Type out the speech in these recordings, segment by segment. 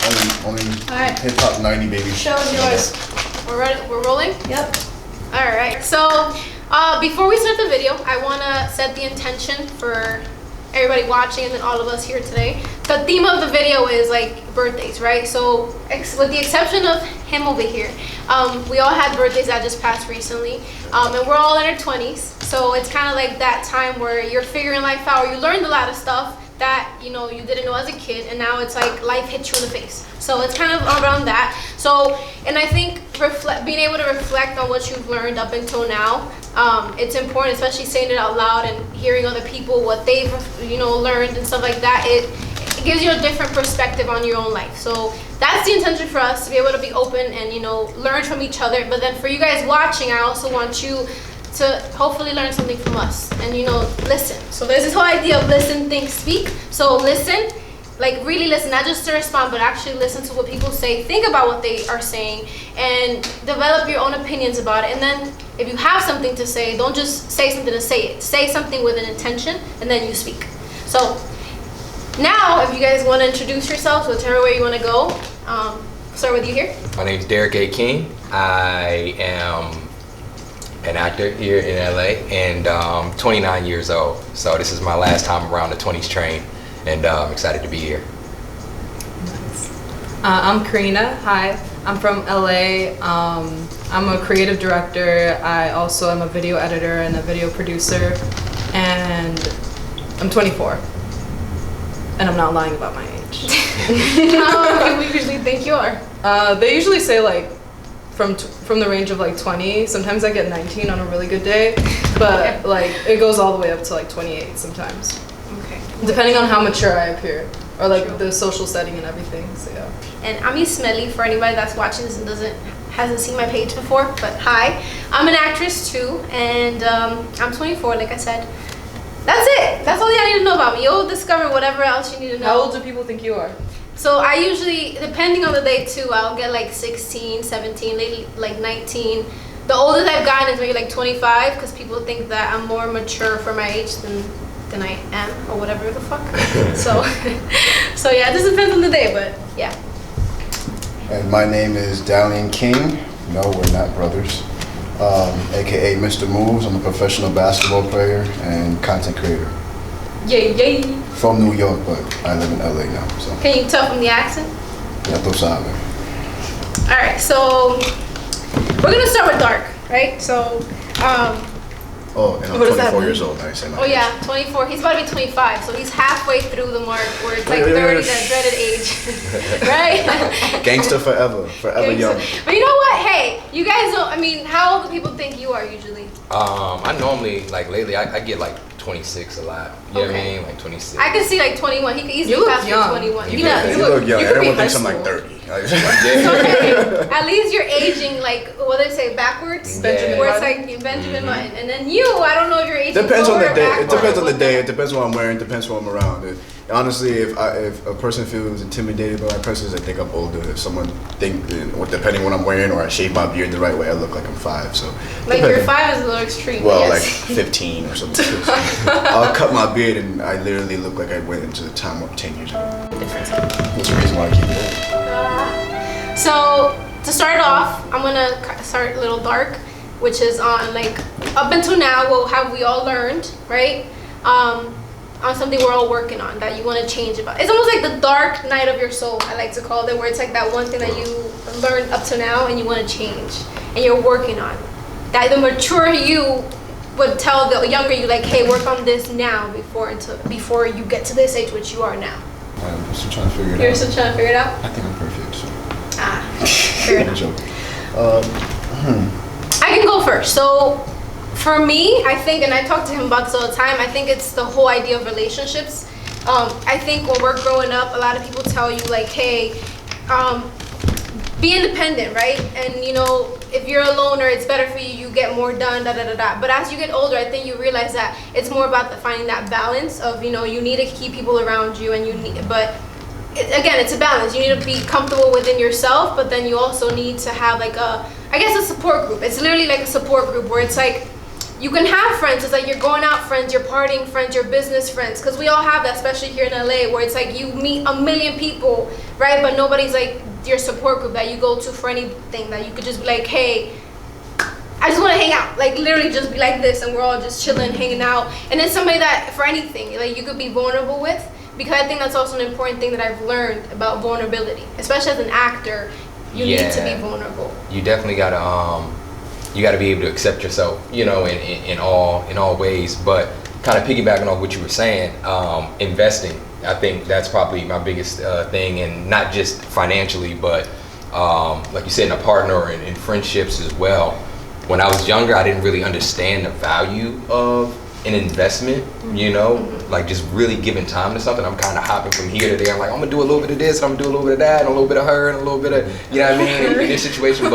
Only Alright. hip hop 90 baby. Show's yours. We're ready? We're rolling? Yep. Alright, so before we start the video, I want to set the intention for everybody watching and then all of us here today. The theme of the video is like birthdays, right? So with the exception of him over here, we all had birthdays that just passed recently, and we're all in our 20s. So it's kind of like that time where you're figuring life out, or you learned a lot of stuff that you didn't know as a kid, and now it's like life hits you in the face. So it's kind of around that. So, and I think being able to reflect on what you've learned up until now, it's important, especially saying it out loud and hearing other people what they've learned and stuff like that. It gives you a different perspective on your own life. So that's the intention for us, to be able to be open and learn from each other. But then for you guys watching, I also want you to hopefully learn something from us and listen. So there's this whole idea of listen, think, speak. So listen, like really listen, not just to respond, but actually listen to what people say, think about what they are saying, and develop your own opinions about it. And then if you have something to say, don't just say something to say it. Say something with an intention, and then you speak. So now, if you guys want to introduce yourselves, whichever way you want to go, start with you here. My name is Derek A. King. I am an actor here in LA, and 29 years old. So this is my last time around the 20s train, and I'm excited to be here. I'm Karina. Hi. I'm from LA. I'm a creative director. I also am a video editor and a video producer, and I'm 24. And I'm not lying about my age. How do we usually think you are? They usually say like from the range of like 20. Sometimes I get 19 on a really good day, but like it goes all the way up to like 28 sometimes. Okay. Depending on how mature I appear, or like the social setting and everything. So yeah. And I'm Ismeli, for anybody that's watching this and hasn't seen my page before, but hi. I'm an actress too, and I'm 24, like I said. That's it. That's all you need to know about me. You'll discover whatever else you need to know. How old do people think you are? So I usually, depending on the day too, I'll get like 16, 17, maybe like 19. The oldest I've gotten is maybe like 25, because people think that I'm more mature for my age than I am, or whatever the fuck. So yeah, it just depends on the day, but yeah. And my name is Downing King. No, we're not brothers. AKA Mr. Moves. I'm a professional basketball player and content creator. Yay. From New York, but I live in LA now. So. Can you tell from the accent? Ya tú sabes. All right, so we're gonna start with dark, right? So, Oh, and I'm What does that 24 mean? years old. I say my oh age. yeah, 24. He's about to be 25, so he's halfway through the mark where it's like 30, that dreaded age, right? Gangster forever young. But you know what? Hey, you guys don't. I mean, how old do people think you are usually? I normally, like lately, I get like 26 a lot. You know what I Okay. mean? Like 26. I can see like 21. He could easily You look pass for young. 21. You He look- does. You look young. You could be Everyone high thinks I'm like school. 30. Okay. At least you're aging like, what do they say, backwards? Benjamin Where it's Button. like Benjamin Button. And then you, I don't know if you're aging Depends on the forward or day. It backward. depends on the day. It depends what I'm wearing. It depends who I'm around. Honestly, if a person feels intimidated by my presence, they think I'm older. If someone or depending what I'm wearing, or I shave my beard the right way, I look like I'm 5. So Like depends. your 5 is a little extreme. Well, but like yes. 15 or something. I'll cut my beard and I literally look like I went into the time of 10 years ago. Difference. That's the reason why I keep it. So to start off, I'm gonna start a little dark, which is on like up until now, what have we all learned, right? On something we're all working on that you want to change about. It's almost like the dark night of your soul, I like to call it, where it's like that one thing that you learned up to now and you want to change and you're working on. That the mature you would tell the younger you, like, hey, work on this now before you get to this age, which you are now. I'm still trying to figure it out. You're still trying to figure it out? I think I'm perfect. So. Fair I'm enough. joking. I can go first. So for me, I think, and I talk to him about this all the time, I think it's the whole idea of relationships. I think when we're growing up, a lot of people tell you like, hey, be independent, right? And if you're a loner, it's better for you, you get more done, da da da da. But as you get older, I think you realize that it's more about finding that balance of, you need to keep people around you, and again, it's a balance. You need to be comfortable within yourself, but then you also need to have like a support group. It's literally like a support group where it's like you can have friends. It's like you're going out friends, you're partying friends, your business friends. Because we all have that, especially here in LA, where it's like you meet a million people, right? But nobody's like your support group that you go to for anything. That you could just be like, hey, I just want to hang out. Like literally just be like this, and we're all just chilling, hanging out. And then somebody that for anything, like you could be vulnerable with. Because I think that's also an important thing that I've learned about vulnerability, especially as an actor. You need to be vulnerable. You definitely gotta you gotta be able to accept yourself, you know, in all ways. But kind of piggybacking on what you were saying, investing. I think that's probably my biggest thing, and not just financially, but like you said, in a partner and in friendships as well. When I was younger, I didn't really understand the value of an investment, you know, like just really giving time to something. I'm kind of hopping from here to there. I'm like, I'm gonna do a little bit of this, and I'm gonna do a little bit of that, and a little bit of her, and a little bit of, you know what I mean, in this situation.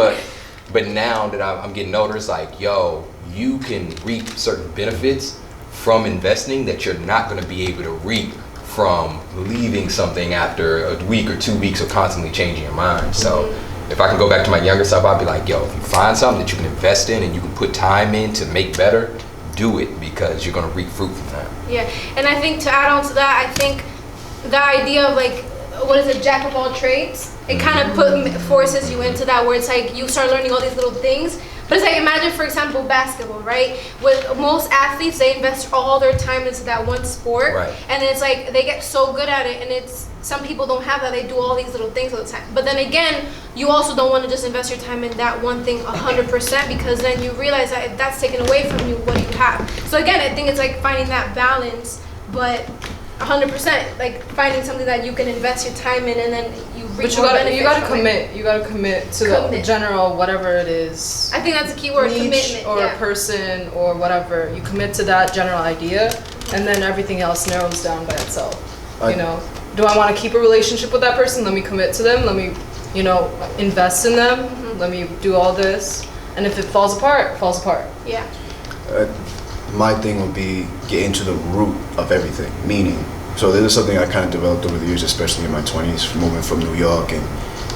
But now that I'm getting older, it's like, yo, you can reap certain benefits from investing that you're not gonna be able to reap from leaving something after a week or 2 weeks of constantly changing your mind. So if I can go back to my younger self, I'd be like, yo, if you find something that you can invest in and you can put time in to make better, do it, because you're going to reap fruit from that. Yeah, and I think to add on to that, I think the idea of like, what is it, jack of all trades, it kind of forces you into that, where it's like you start learning all these little things. But it's like, imagine for example basketball, right? With most athletes, they invest all their time into that one sport, Right. And it's like they get so good at it, and it's, some people don't have that. They do all these little things all the time. But then again, you also don't want to just invest your time in that one thing 100%, because then you realize that if that's taken away from you, what do you have? So again, I think it's like finding that balance, but 100%, like finding something that you can invest your time in, and then you reap more benefits. You gotta from commit. You gotta commit to the general whatever it is. I think that's a key word, niche commitment. or a person or whatever. You commit to that general idea, and then everything else narrows down by itself. You know, do I want to keep a relationship with that person? Let me commit to them. Let me, you know, invest in them. Let me do all this. And if it falls apart, it falls apart. Yeah. My thing would be get into the root of everything, meaning, so this is something I kind of developed over the years, especially in my 20s, moving from New York and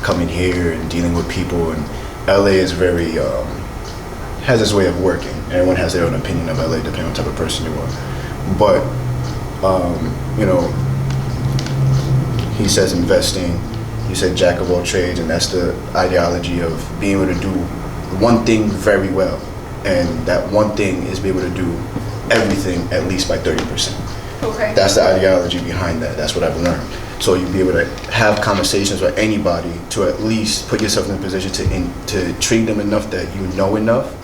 coming here and dealing with people. And LA is very, has its way of working. Everyone has their own opinion of LA depending on the type of person you are. But, you know, he says investing, you said jack of all trades, and that's the ideology of being able to do one thing very well. And that one thing is be able to do everything at least by 30%. Okay. That's the ideology behind that. That's what I've learned. So you'll be able to have conversations with anybody to at least put yourself in a position to treat them enough that you know enough,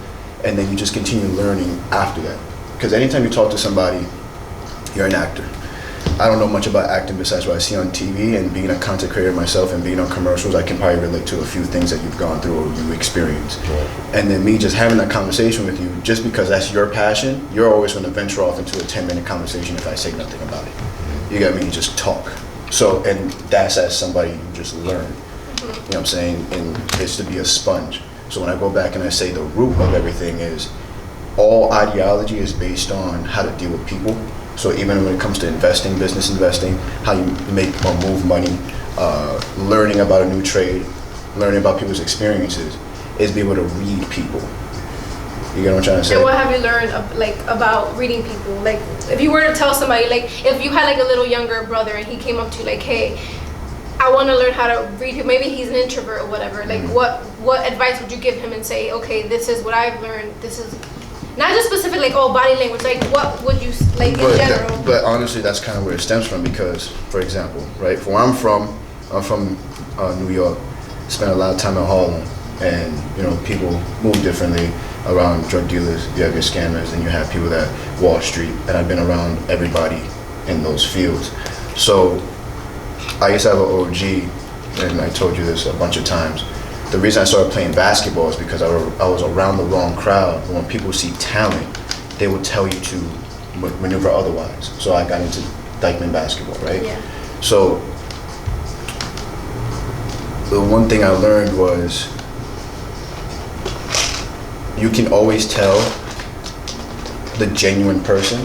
and then you just continue learning after that. Because anytime you talk to somebody, you're an actor. I don't know much about acting besides what I see on TV, and being a content creator myself and being on commercials, I can probably relate to a few things that you've gone through or you experienced. Right. And then me just having that conversation with you, just because that's your passion, you're always going to venture off into a 10-minute conversation if I say nothing about it. You got me? You just talk. So, and that's as somebody you just learn. You know what I'm saying? And it's to be a sponge. So when I go back and I say the root of everything is, all ideology is based on how to deal with people. So even when it comes to investing, business investing, how you make or move money, learning about a new trade, learning about people's experiences, is be able to read people. You get what I'm trying to say? And what have you learned about reading people? Like, if you were to tell somebody, like, if you had like a little younger brother and he came up to you like, hey, I want to learn how to read people. Maybe he's an introvert or whatever. Like, what advice would you give him and say, okay, this is what I've learned. This is not just specific, like, body language. Like, what would you, like, in general? But honestly, that's kind of where it stems from, because, for example, right, from where I'm from New York, spent a lot of time in Harlem, and, you know, people move differently around drug dealers. You have your scammers, and you have people that Wall Street, and I've been around everybody in those fields. So I used to have an OG, and I told you this a bunch of times. The reason I started playing basketball is because I was around the wrong crowd. When people see talent, they will tell you to maneuver otherwise. So I got into Dykeman basketball, right? Yeah. So the one thing I learned was you can always tell the genuine person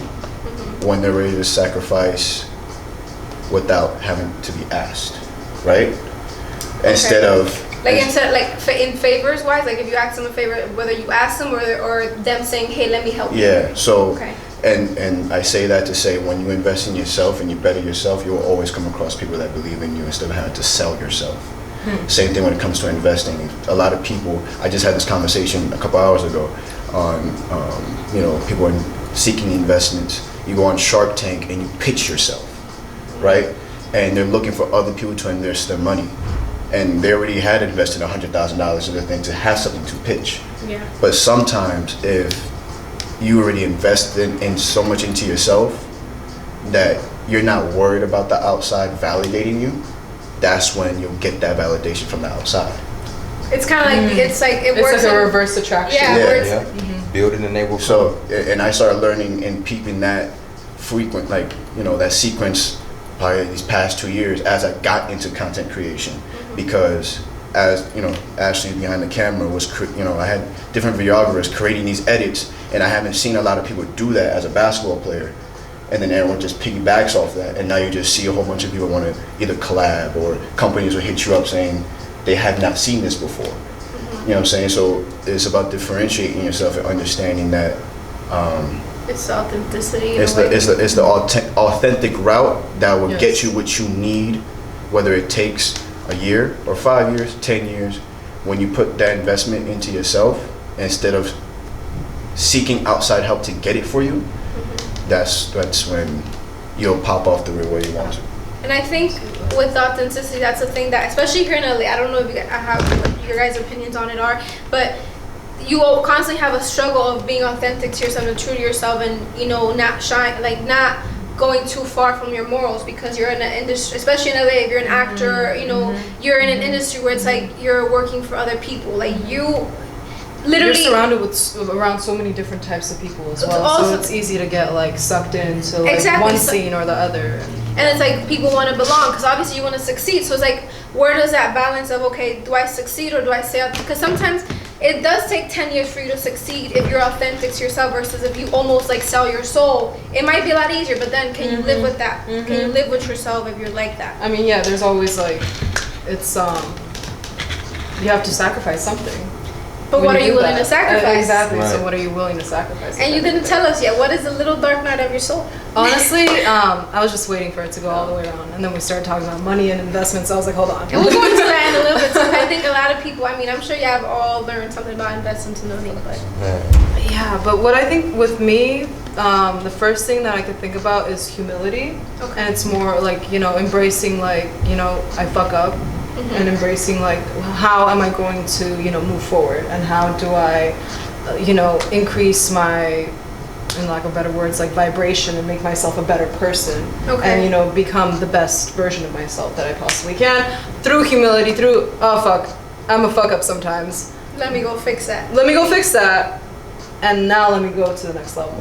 when they're ready to sacrifice without having to be asked, right? Instead of Like instead, like in favors wise, like if you ask them a favor, whether you ask them or them saying, "Hey, let me help you." Yeah. So. Okay. And I say that to say when you invest in yourself and you better yourself, you will always come across people that believe in you instead of having to sell yourself. Same thing when it comes to investing. A lot of people, I just had this conversation a couple hours ago on, people are seeking investments. You go on Shark Tank and you pitch yourself, right? And they're looking for other people to invest their money. And they already had invested $100,000 in the thing to have something to pitch. Yeah. But sometimes if you already invested in so much into yourself that you're not worried about the outside validating you, that's when you'll get that validation from the outside. It's kind of like it's like a reverse attraction. Yeah. Building the neighborhood. So, and I started learning and peeping that frequent, that sequence probably these past 2 years as I got into content creation, because as Ashley behind the camera was, I had different videographers creating these edits, and I haven't seen a lot of people do that as a basketball player. And then everyone just piggybacks off that, and now you just see a whole bunch of people want to either collab, or companies will hit you up saying they have not seen this before. You know what I'm saying? So it's about differentiating yourself and understanding that it's the authenticity. It's the authentic route that will get you what you need, whether it takes a year or 5 years, 10 years. When you put that investment into yourself instead of seeking outside help to get it for you, that's when you'll pop off the way you want to. And I think with authenticity, that's the thing that, especially here in LA, I don't know if you guys have what your guys' opinions on it are, but you will constantly have a struggle of being authentic to yourself and true to yourself, and not going too far from your morals, because you're in an industry, especially in LA, if you're an actor, you're in an industry where it's like you're working for other people, like you. Literally, you're surrounded around so many different types of people as well, so it's easy to get sucked into one scene or the other. And it's like people want to belong, because obviously you want to succeed. So it's like, where does that balance of, okay, do I succeed or do I stay out? Because sometimes it does take 10 years for you to succeed if you're authentic to yourself, versus if you almost sell your soul. It might be a lot easier, but then can you live with that? Can you live with yourself if you're like that? I mean, yeah, there's always it's you have to sacrifice something. But what are you willing to sacrifice? Exactly. Right. So what are you willing to sacrifice? And you didn't tell us yet. What is the little dark night of your soul? Honestly, I was just waiting for it to go all the way around, and then we started talking about money and investments. So I was like, hold on. And we'll go into that in a little bit. So I think a lot of people, I'm sure you have all learned something about investing to money, but yeah. But what I think with me, the first thing that I could think about is humility, and it's more embracing I fuck up. And embracing how am I going to move forward, and how do I increase my, in lack of better words, vibration, and make myself a better person, and become the best version of myself that I possibly can through humility, through I'm a fuck up sometimes, let me go fix that, and now let me go to the next level.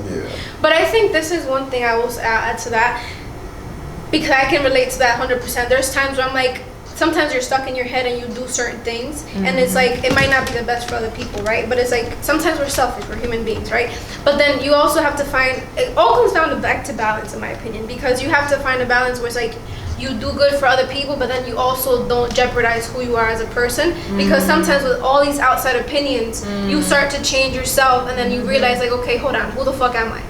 But I think this is one thing I will add to that, because I can relate to that 100%. There's times where I'm sometimes you're stuck in your head and you do certain things, and it's it might not be the best for other people, right? But it's sometimes we're selfish, we're human beings, right? But then you also have to find, it all comes down back to balance, in my opinion, because you have to find a balance where it's you do good for other people, but then you also don't jeopardize who you are as a person, because sometimes with all these outside opinions, you start to change yourself, and then you realize okay, hold on, who the fuck am I?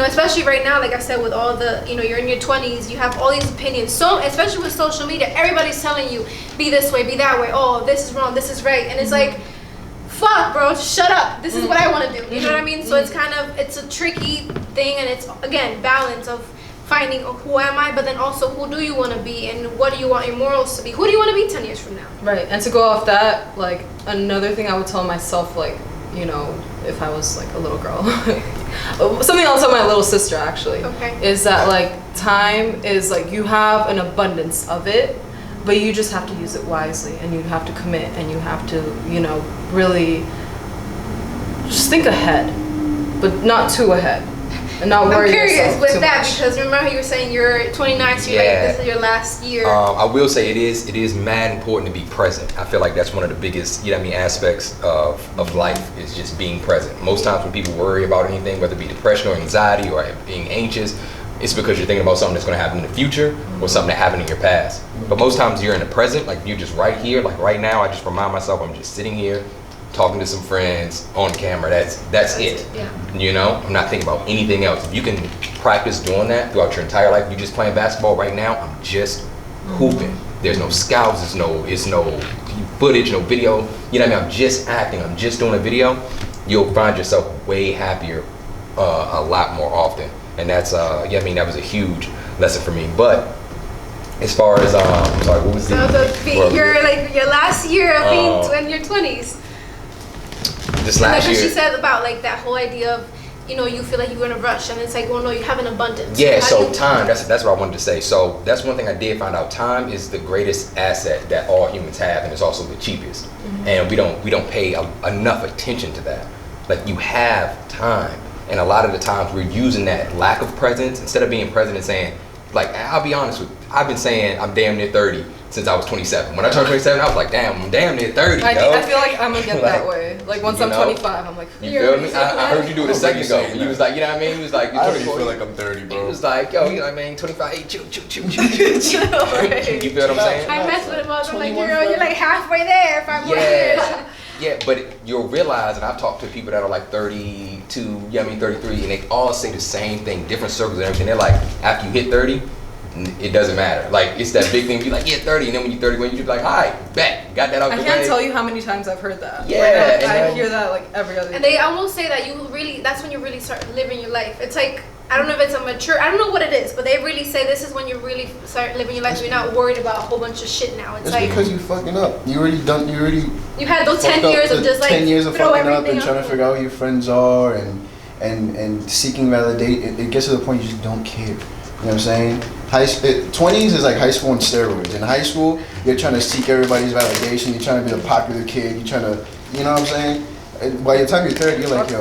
Especially right now, like I said, with all the, you're in your 20s, you have all these opinions. So, especially with social media, everybody's telling you, be this way, be that way. Oh, this is wrong, this is right. And it's fuck, bro, shut up. This is what I want to do. You know what I mean? So it's a tricky thing, and it's, again, balance of finding who am I, but then also who do you want to be, and what do you want your morals to be? Who do you want to be 10 years from now? Right. And to go off that, another thing I would tell myself, if I was a little girl, something I'll tell my little sister actually, is that time is you have an abundance of it, but you just have to use it wisely, and you have to commit, and you have to really just think ahead, but not too ahead, and not worry yourself too much. I'm curious with that, because remember how you were saying you're 29, so you're this is your last year. I will say it is mad important to be present. I feel like that's one of the biggest, aspects of life, is just being present. Most times when people worry about anything, whether it be depression or anxiety or being anxious, it's because you're thinking about something that's going to happen in the future or something that happened in your past. But most times you're in the present, like you're just right here. Like right now, I just remind myself I'm just sitting here talking to some friends on camera. That's it. Yeah. You know, I'm not thinking about anything else. If you can practice doing that throughout your entire life, you're just playing basketball right now, I'm just hooping. There's no scouts, there's no footage, no video. You know what I mean? I'm just acting, I'm just doing a video. You'll find yourself way happier a lot more often. And that's, yeah, I mean, that was a huge lesson for me. But as far as, I'm sorry, what was your last year of being in your 20s. This last year. She said about like that whole idea of, you know, you feel like you're in a rush, and it's like, well, no, you have an abundance. Yeah, so time, that's what I wanted to say. So that's one thing I did find out. Time is the greatest asset that all humans have, and it's also the cheapest. And we don't pay enough attention to that. Like, you have time, and a lot of the times we're using that lack of presence instead of being present and saying, like, I'll be honest with you, I've been saying I'm damn near 30 since I was 27. When I turned 27, I was like, damn, I'm damn near 30, I feel like I'm gonna get that way. Like, once I'm 25, I'm like, you feel me? I heard you do it a second ago. You was like, you know what I mean? He was like, you're I already 24. feel like I'm 30, bro. He was like, yo, you know what I mean? 25, hey, chill. chill, You feel what I'm saying? I mess with him all. I'm like, girl, you're like halfway there. 5 more years. Yeah, but you'll realize, and I've talked to people that are like 32, you know what I mean, 33, and they all say the same thing, different circles and everything. They're like, after you hit 30, it doesn't matter. Like, it's that big thing. You're like, yeah, 30, and then when you're 31, you're like, all right, bet, got that out the way. I can't tell you how many times I've heard that. Yeah. Like, I hear that like every other day. And they almost say that that's when you really start living your life. It's like, I don't know if it's I don't know what it is, but they really say this is when you really start living your life. You're not worried about a whole bunch of shit now. It's like, because you fucking up. You had those 10 years of just like 10 years of throw fucking up everything and trying to figure out who your friends are and seeking validate. It gets to the point you just don't care. You know what I'm saying? 20s is like high school on steroids. In high school, you're trying to seek everybody's validation. You're trying to be the popular kid. You're trying to, you know what I'm saying? And by the time you're 30, you're like, yo.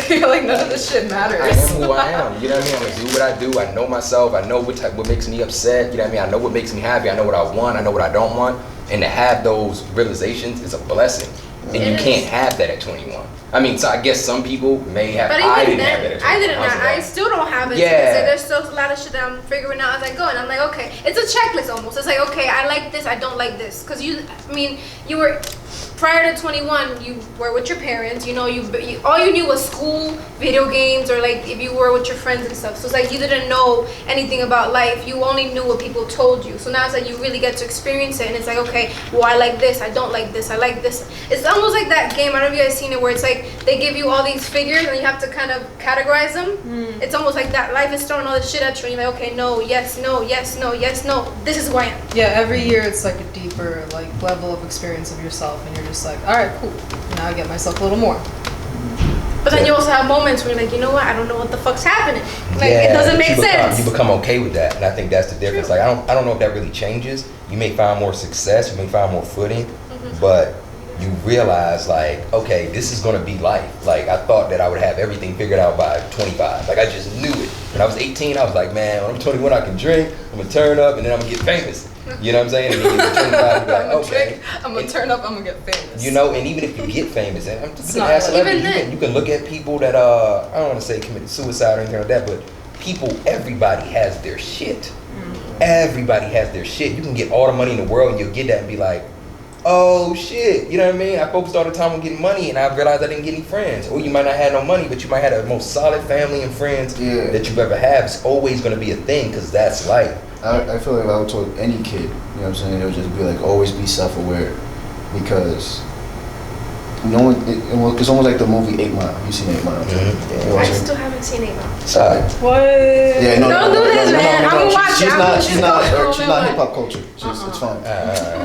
You're like, none of this shit matters. I am who I am. You know what I mean? I'm gonna do what I do. I know myself. I know what makes me upset. You know what I mean? I know what makes me happy. I know what I want. I know what I don't want. And to have those realizations is a blessing. And you can't have that at 21. I mean, so I guess some people may have. But I even didn't have then, that at 21. I didn't. I still don't have it. Yeah. There's still a lot of shit that I'm figuring out as I go, and I'm like, okay, it's a checklist almost. It's like, okay, I like this, I don't like this, because you were. Prior to 21, you were with your parents. You know, you all you knew was school, video games, or like if you were with your friends and stuff. So it's like you didn't know anything about life. You only knew what people told you. So now it's like you really get to experience it, and it's like, okay, well, I like this, I don't like this, I like this. It's almost like that game. I don't know if you guys seen it, where it's like they give you all these figures and you have to kind of categorize them. It's almost like that. Life is throwing all this shit at you, and you're like, okay, no, yes, no, yes, no, yes, no. This is who I am. Yeah, every year it's like a deeper like level of experience of yourself, and you're just like, all right, cool. Now I get myself a little more. But then you also have moments where you're like, you know what? I don't know what the fuck's happening. Like, it doesn't make sense. You become okay with that, and I think that's the difference. True. Like, I don't know if that really changes. You may find more success, you may find more footing, but you realize, like, okay, this is gonna be life. Like, I thought that I would have everything figured out by 25. Like, I just knew it. When I was 18, I was like, man, when I'm 21, I can drink, I'm gonna turn up, and then I'm gonna get famous. You know what I'm saying? And then you get 25, you're like, okay. I'm gonna turn up, I'm gonna get famous. You know, and even if you get famous, and I'm just not ask like- celebrities, you can look at people that I don't want to say committed suicide or anything like that, but everybody has their shit. Everybody has their shit. You can get all the money in the world, and you'll get that and be like, oh shit, you know what I mean? I focused all the time on getting money, and I realized I didn't get any friends. Or you might not have no money, but you might have the most solid family and friends that you've ever had. It's always going to be a thing, because that's life. I feel like if I would told any kid, you know what I'm saying, it would just be like, always be self-aware, because no one, it's almost like the movie 8 Mile. You seen 8 Mile? Mm-hmm. I still haven't seen 8 Mile. Sorry. What? Yeah, Don't do this, man. I'm gonna watch it. She's not hip hop culture. It's fine.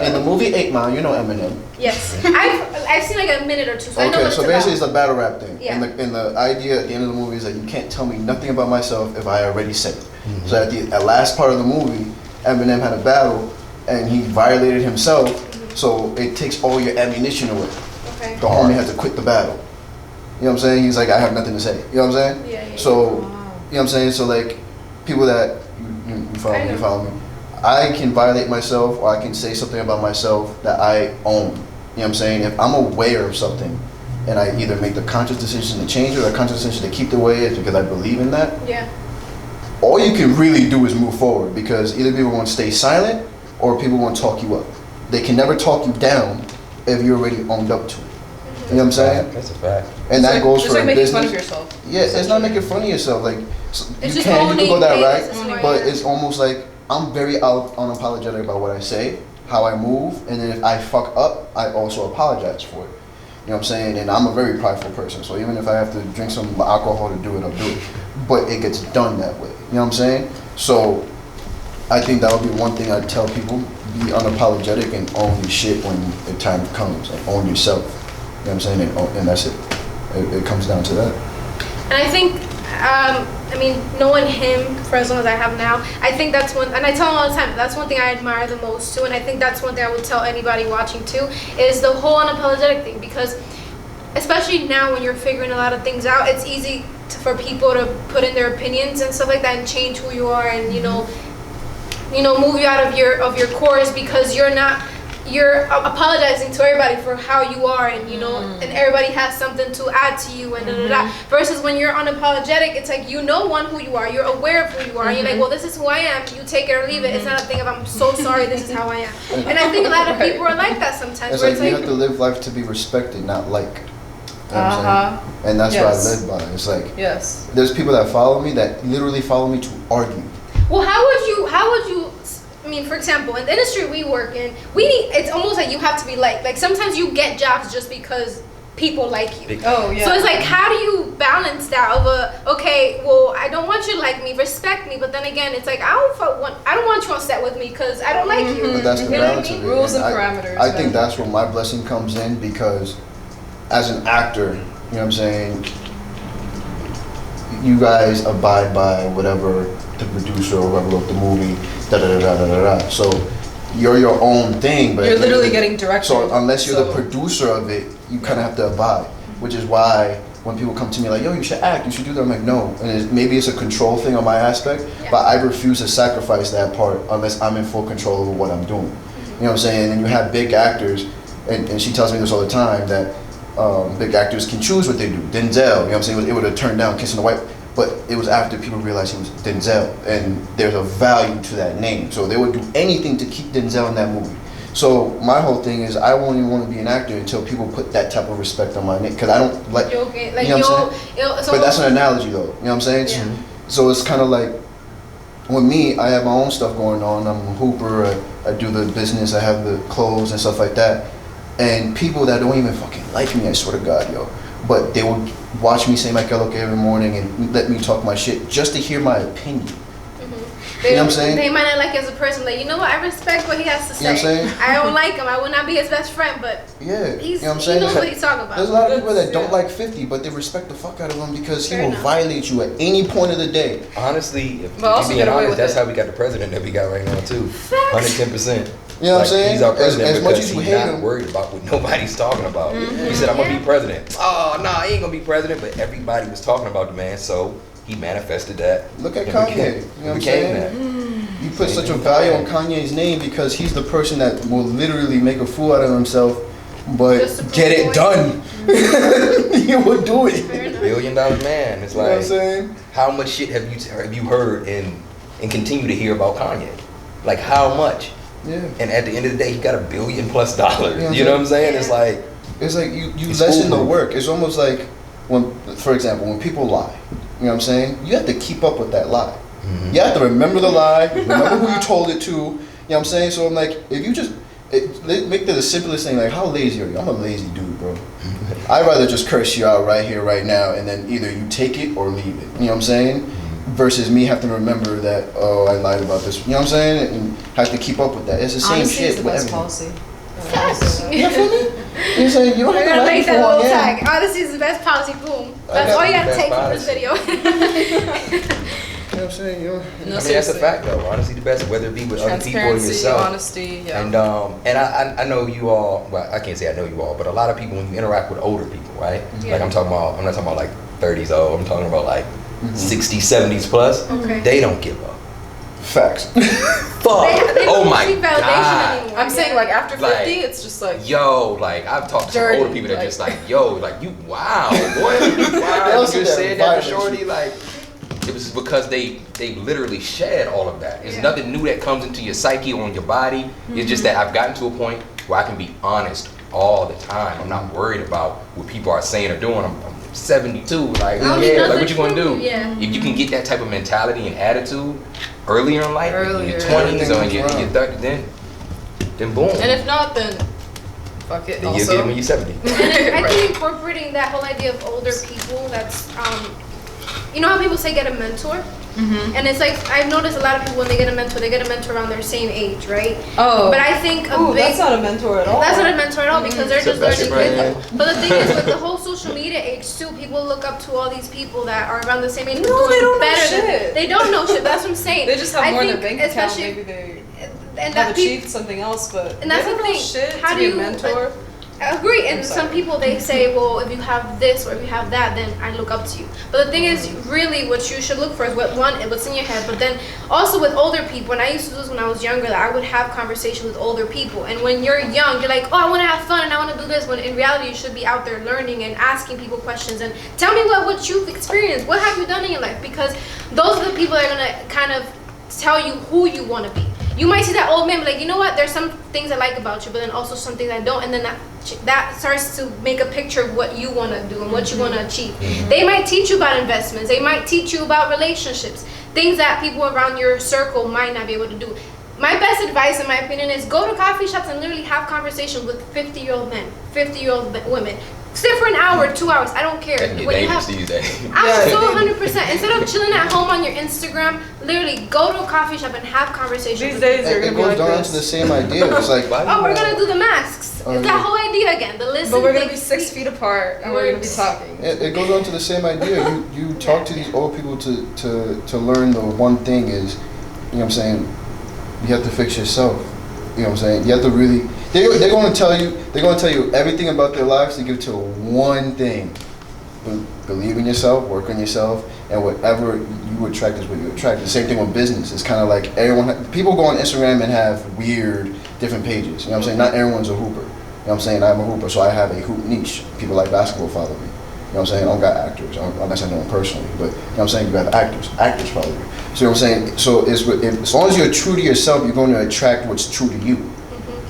In the movie 8 Mile, you know Eminem. Yes, I've seen like a minute or two, so I know what Okay, it's so about. basically it's a battle rap thing. Yeah. And the idea at the end of the movie is that you can't tell me nothing about myself if I already said it. So at the last part of the movie, Eminem had a battle and he violated himself, so it takes all your ammunition away. Okay. The homie had to quit the battle. You know what I'm saying? He's like, I have nothing to say. You know what I'm saying? Yeah. So, you know what I'm saying? So like, people that, you follow me. I can violate myself, or I can say something about myself that I own. You know what I'm saying? If I'm aware of something, and I either make the conscious decision to change it or a conscious decision to keep the way it is because I believe in that, Yeah. all you can really do is move forward, because either people want to stay silent or people want to talk you up. They can never talk you down if you're already owned up to it. You know what I'm saying? That's a fact. And that goes it's for like making business. fun of yourself. Yeah, it's not making fun of yourself. Like It's you just can go that owning right, things. but it's almost like I'm very unapologetic about what I say, how I move, and then if I fuck up, I also apologize for it. You know what I'm saying? And I'm a very prideful person, so even if I have to drink some alcohol to do it, I'll do it. But it gets done that way. You know what I'm saying? So I think that would be one thing I'd tell people: be unapologetic and own your shit when the time comes, and own yourself. You know what I'm saying? And that's it. It comes down to that. And I think, I mean, knowing him for as long as I have now, I think that's one, and I tell him all the time, that's one thing I admire the most too, and I think that's one thing I would tell anybody watching too, is the whole unapologetic thing, because especially now when you're figuring a lot of things out, it's easy for people to put in their opinions and stuff like that and change who you are and, you know, move you out of your course because you're apologizing to everybody for how you are, and and everybody has something to add to you, and versus when you're unapologetic, it's like who you are, you're aware of who you are, and you're like, well, this is who I am, you take it or leave it. It's not a thing of I'm so sorry, this is how I am. And I think a lot of people are like that sometimes. It's where like you have to live life to be respected, not like. You know what I'm saying? And that's what I live by. It's like there's people that follow me that literally follow me to argue. Well, how would you? I mean, for example, in the industry we work in, it's almost like you have to be like sometimes you get jobs just because people like you. Oh, yeah. So it's like, how do you balance that of okay, well, I don't want you to like me, respect me, but then again, it's like, I don't want you on set with me because I don't like you. But that's the balance of it. Rules and parameters. I think that's where my blessing comes in, because as an actor, you know what I'm saying, you guys abide by whatever the producer or whoever wrote the movie, da-da-da-da-da-da. So you're your own thing, but you're literally getting directed. So unless you're the producer of it, you kind of have to abide, which is why when people come to me like, yo, you should act, you should do that, I'm like, no. And maybe it's a control thing on my aspect, but I refuse to sacrifice that part unless I'm in full control over what I'm doing. You know what I'm saying? And you have big actors, and she tells me this all the time, that big actors can choose what they do. Denzel, you know what I'm saying, it would have turned down Kissing the White, but it was after people realized he was Denzel, and there's a value to that name. So they would do anything to keep Denzel in that movie. So my whole thing is, I won't even want to be an actor until people put that type of respect on my name, because I don't like, you know what I'm saying? But that's an analogy though, you know what I'm saying? Yeah. So it's kind of like, with me, I have my own stuff going on. I'm a hooper, I do the business, I have the clothes and stuff like that. And people that don't even fucking like me, I swear to God, yo, but they will watch me say my Look every morning and let me talk my shit just to hear my opinion. You know what I'm saying? They might not like you as a person. Like, you know what? I respect what he has to say. You know what I'm saying? I don't like him. I will not be his best friend, but you know what I'm he saying? knows what he's talking about. There's a lot of people that don't like 50, but they respect the fuck out of him because he will violate you at any point of the day. Honestly, if also being honest, that's how we got the president that we got right now too. 110%. You know what I'm saying? He's our president as much because as you he's hate not him, worried about what nobody's talking about. He said, I'm going to be president. Oh, no, he ain't going to be president, but everybody was talking about the man, so he manifested that. Look at Kanye. You know what I'm saying? You put such a value on Kanye's name because he's the person that will literally make a fool out of himself, but get it done. He will do it. $1 billion man. It's like, you know what I'm saying? How much shit have you heard and continue to hear about Kanye? Like, how much? Yeah. And at the end of the day, he got $1 billion+. You know what I'm saying? Yeah. It's like you lessen the work. It's almost like when, for example, when people lie. You know what I'm saying? You have to keep up with that lie. You have to remember the lie, remember who you told it to. You know what I'm saying? So I'm like, if you just make that the simplest thing, like, how lazy are you? I'm a lazy dude, bro. I'd rather just curse you out right here, right now, and then either you take it or leave it. You know what I'm saying? Versus me having to remember that, oh, I lied about this. You know what I'm saying? And have to keep up with that. It's the same Honesty shit. is the best policy. Facts. You feel me? You know what I'm saying? You don't We're have to gonna like make me for that one little yeah. tag. Honesty is the best policy. Boom. That's all you gotta take from this video. You know what I'm saying? You know, I mean, that's a fact, though. Honestly, the best, whether it be with other people or yourself. Honesty, yeah. And I know you all. Well, I can't say I know you all, but a lot of people, when you interact with older people, right? Yeah. Like I'm not talking about like 30s old. I'm talking about like 60s, 70s plus. Okay. They don't give up. facts. Fuck. They Oh don't my seek validation god. anymore. I'm saying like after 50, Like, it's just like Yo, like I've talked to some dirty, older people that like- just like, yo, like you, wow, boy, wow, you also just that said that to violence. shorty, like, It was because they literally shed all of that. There's nothing new that comes into your psyche or on your body. It's just that I've gotten to a point where I can be honest all the time. I'm not worried about what people are saying or doing. I'm 72. Like, like what you gonna do? Yeah. If you can get that type of mentality and attitude earlier in life, in your 20s or in your 30s, then boom. And if not, then fuck it. Then you'll get it when you're 70. And I think incorporating that whole idea of older people, that's, you know how people say get a mentor? Mm-hmm. And it's like, I've noticed a lot of people when they get a mentor around their same age, right? Oh. But I think that's not a mentor at all. That's not a mentor at all because they're just learning right. things. But the thing is, with the whole social media age too, people look up to all these people that are around the same age. No, they don't know better shit. They don't know shit. That's what I'm saying. They just have more in their think bank account. especially- Maybe they and have that achieved something else, but and that's they the don't know thing. shit How to do be you a mentor. I agree, and I'm some sorry. people they say, well, if you have this or if you have that, then I look up to you. But the thing is, really, what you should look for is what's in your head. But then also with older people, and I used to do this when I was younger, that I would have conversations with older people. And when you're young, you're like, oh, I want to have fun and I want to do this. When in reality, you should be out there learning and asking people questions and tell me what you've experienced. What have you done in your life? Because those are the people that are gonna kind of tell you who you want to be. You might see that old man be like, you know what, there's some things I like about you, but then also some things I don't, and then that starts to make a picture of what you want to do and what you want to achieve. They might teach you about investments, they might teach you about relationships, things that people around your circle might not be able to do. My best advice, in my opinion, is go to coffee shops and literally have conversations with 50-year-old men, 50-year-old women. Sit for an hour, 2 hours, I don't care. That'd be When you dangerous have- these days. I'm so 100%. Instead of chilling at home on your Instagram, literally go to a coffee shop and have conversations. These with days people. they're It gonna be goes like down this. to the same idea. It's like, Oh, we're gonna do the masks. Oh, It's yeah. that whole idea again. The listen. But we're gonna think, be 6 feet apart and we're gonna be talking. it goes on to the same idea. You talk to these old people to learn the one thing is, you know what I'm saying, you have to fix yourself. You know what I'm saying? You have to really. They're going to tell you everything about their lives to give to one thing. Believe in yourself, work on yourself, and whatever you attract is what you attract. The same thing with business. It's kind of like people go on Instagram and have weird different pages. You know what I'm saying? Not everyone's a hooper. You know what I'm saying? I'm a hooper, so I have a hoop niche. People like basketball follow me. You know what I'm saying? I don't got actors. Unless I know them personally. But you know what I'm saying? You have actors. Actors follow you. So you know what I'm saying? So as long as you're true to yourself, you're going to attract what's true to you.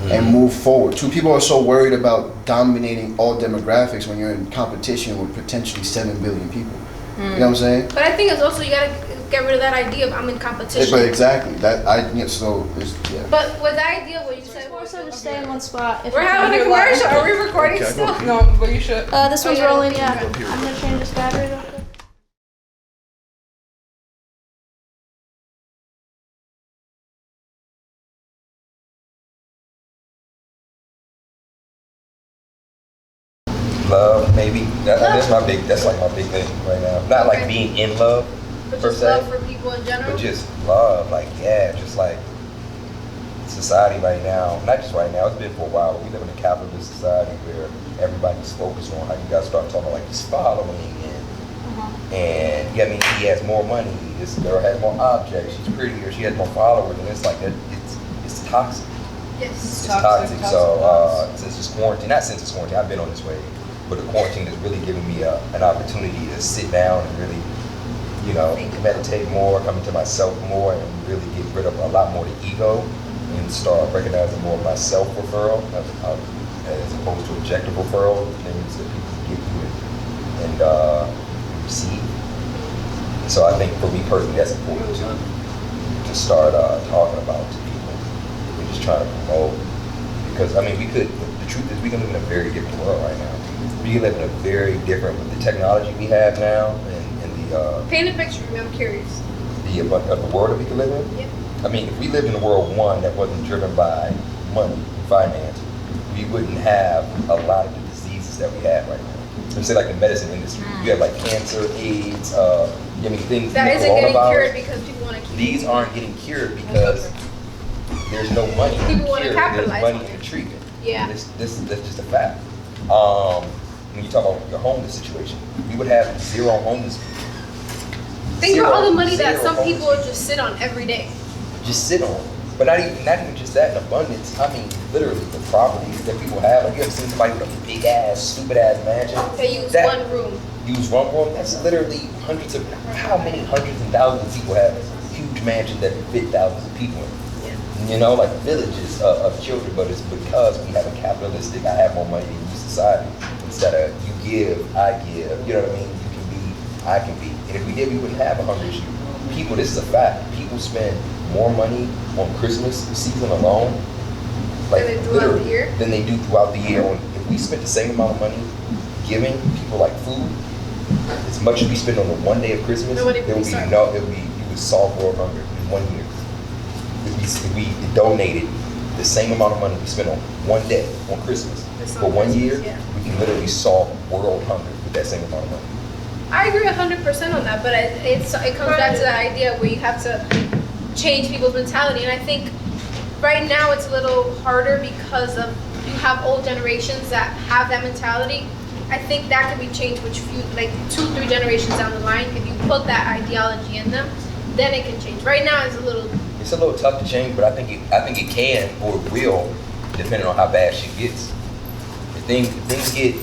And move forward. Two people are so worried about dominating all demographics when you're in competition with potentially 7 billion people. You know what I'm saying? But I think it's also you gotta get rid of that idea of I'm in competition. But exactly that yeah. But with the idea what you said, More so just stay in one spot. If we're you having a can hear commercial. live. Are we recording Okay, still? No, but you should. This one's Okay. rolling, yeah. I'm gonna change this battery real quick. Love, maybe. That's my big. That's like my big thing right now. Not like Okay. being in love But per just se, love for people in general. but just love. Like just like society right now. Not just right now. It's been for a while. But we live in a capitalist society where everybody's focused on how you guys start talking like this following and yeah, I mean, he has more money. This girl has more objects. She's prettier. She has more followers, and it's like it's toxic. Yes. It's Toxic, toxic. So toxic. since it's quarantine, not since it's quarantine, I've been on this way, but the quarantine has really given me an opportunity to sit down and really, you know, meditate more, come into myself more, and really get rid of a lot more of the ego and start recognizing more of my self-referral as opposed to objective referral, things that people give you and receive. So I think for me personally, that's important to start talking about to people. We're just trying to promote, because I mean, the truth is we can live in a very different world right now. We live in a very different, with the technology we have now and the Paint a picture for me. I'm curious. of the world that we can live in. Yep. I mean, if we lived in a world one that wasn't driven by money and finance, we wouldn't have a lot of the diseases that we have right now. Let's say like the medicine industry, you have like cancer, AIDS, I mean things. That isn't getting cured because people want to keep. These aren't getting cured because there's no money. in People the wanna cure, capitalize There's on money in it. the treatment. Yeah. That's just a fact. When you talk about the homeless situation, we would have zero homeless people. Think about all the money that Zero some homeless people just sit on every day. just sit on. But not even just that in abundance. I mean, literally the properties that people have. Like, you ever seen somebody with a big ass, stupid ass mansion? They use That- one room. Use one room. That's literally how many hundreds and thousands of people have huge mansions that fit thousands of people in. Yeah. You know, like villages of children, but it's because we have a capitalistic, I have more money than you society. Instead of you give, I give, you know what I mean? You can be, I can be. And if we did, we wouldn't have a hunger issue. People, this is a fact, people spend more money on Christmas season alone, like Than they do throughout literally, the year? than they do throughout the year. If we spent the same amount of money giving people like food, as much as we spend on the one day of Christmas, Nobody there would would be be no, you would solve world hunger in 1 year. If we donated the same amount of money we spent on one day on Christmas Just for on 1 Christmas, year, yeah. we can literally solve world hunger with that same amount of money. I agree 100% on that, but it comes back to that idea where you have to change people's mentality, and I think right now it's a little harder because of you have old generations that have that mentality. I think that can be changed, which few, like 2-3 generations down the line, if you put that ideology in them, then it can change. Right now it's a little. It's a little tough to change, but I think it can or it will, depending on how bad shit gets. If things get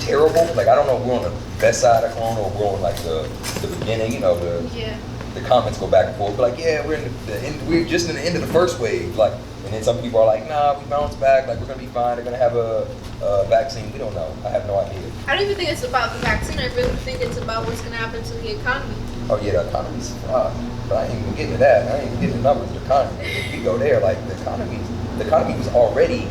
terrible, like I don't know if we're on the best side of Corona or we're on like the beginning, you know, the comments go back and forth, but like, yeah, we're just in the end of the first wave, like, and then some people are like, nah, we bounce back, like we're gonna be fine, they're gonna have a vaccine. We don't know. I have no idea. I don't even think it's about the vaccine. I really think it's about what's going to happen to the economy. Oh yeah, the economy's but I ain't even getting to that. I ain't even getting the numbers of the economy. If we go there, like the economy was already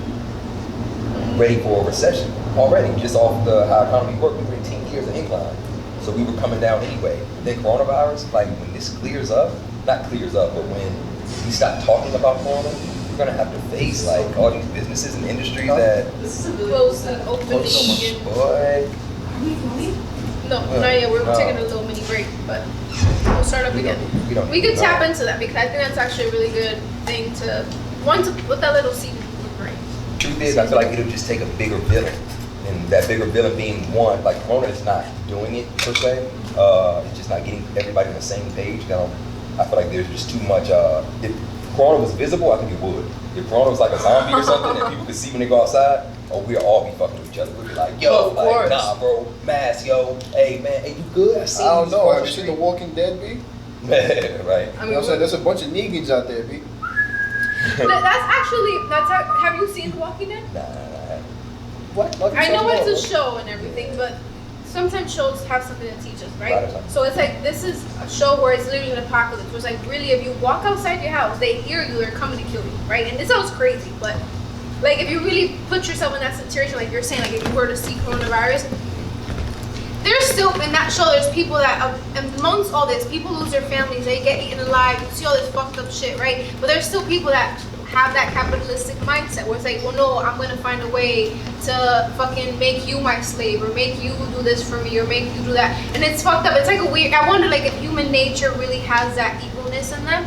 ready for a recession already, just off how economy worked. We were in 10 years of incline, so we were coming down anyway. Then coronavirus, like when this clears up, not clears up, but when we stop talking about corona, we're gonna have to face like all these businesses and industries that Close and opening. And, boy. no, not yet. We're taking a little mini break, but we'll start up again. We could tap into that because I think that's actually a really good thing to put that little seed in people's brain. Truth is, I feel like it'll just take a bigger villain, and that bigger villain being one. Like Corona is not doing it per se. It's just not getting everybody on the same page. I feel like there's just too much. If Corona was visible, I think it would. If Corona was like a zombie or something, and people could see when they go outside, we'd all be fucking with each other. We'd be like, yo, Of like, course. nah, bro, mask, yo, hey man, hey, you good? I see I don't you know. on Have the you seen The street." Walking Dead, B? Right. I You know what I'm saying? There's a bunch of Negans out there, B. Have you seen Walking Dead? Nah. What? I know it's a show and everything, but sometimes shows have something to teach us, Right, right? exactly. So it's like this is a show where it's literally an apocalypse. Where it's like really, if you walk outside your house, they hear you, they're coming to kill you, right? And this sounds crazy, but like if you really put yourself in that situation, like you're saying, like if you were to see coronavirus, there's still in that show. There's people that amongst all this, people lose their families, they get eaten alive. You see all this fucked up shit, right? But there's still people that have that capitalistic mindset where it's like, well, no, I'm gonna find a way to fucking make you my slave or make you do this for me or make you do that, and it's fucked up. It's like a weird. I wonder, like, if human nature really has that evilness in them,